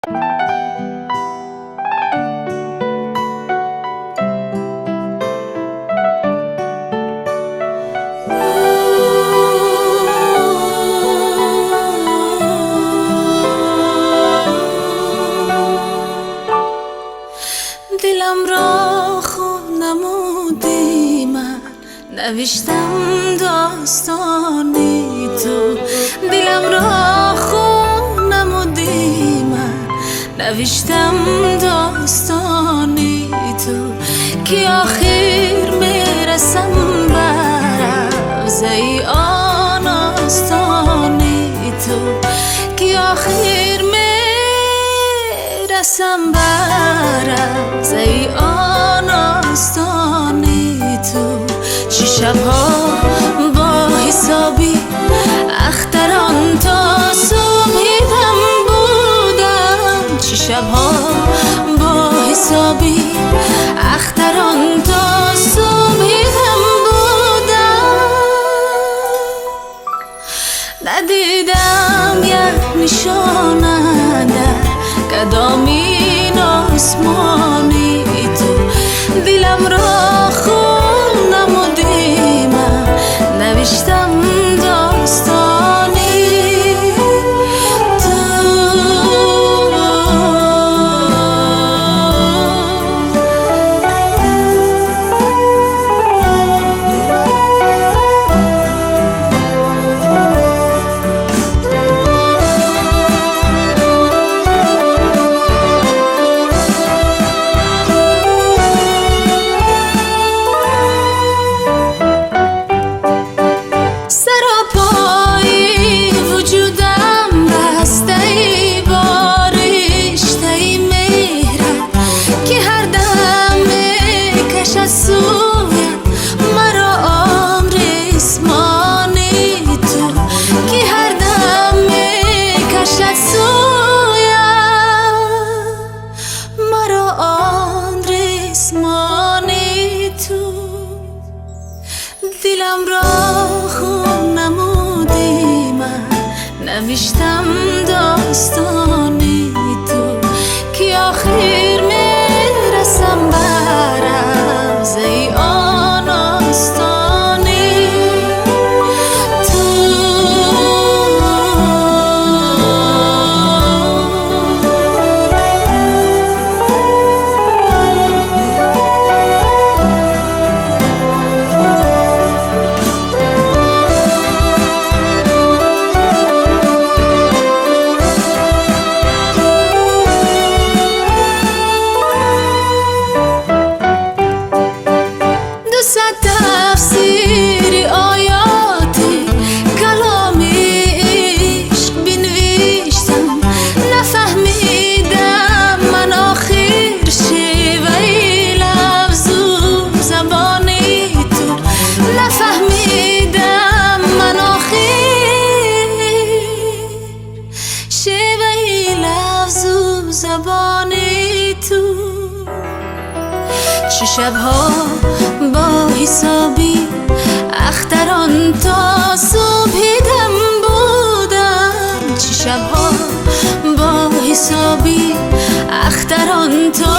دلم را خوب نمودی، من نوشتم داستانی تو. دلم را خوب نمودی، من نوشتم داستانی تو. که آخر میرسم برافزای آن آستانی تو. که آخر میرسم برافزای آن آستانی تو. چه شبها با حسابی اختران تا صبح دم بودم. چه شبها با حسابی اختران تا صبح دم بودم. ندیدم یک نشانه در کدامین آسمانی تو. دلم را خوب نمودی، من نوشتم داستانی تو. دلم را خوب نمودی، من نوشتم داستانی تو. که آخر میرسم برافزای آن آستانی تو. تفسیر آیاتی کلامی عشق بنوشتم، نفهمیدم من آخر شیوه لفظ و زبانی تو. نفهمیدم من آخر شیوه لفظ و زبانی تو. چه شبها با حسابی اختران تا صبح دم بودم. چه شبها با حسابی اختران تا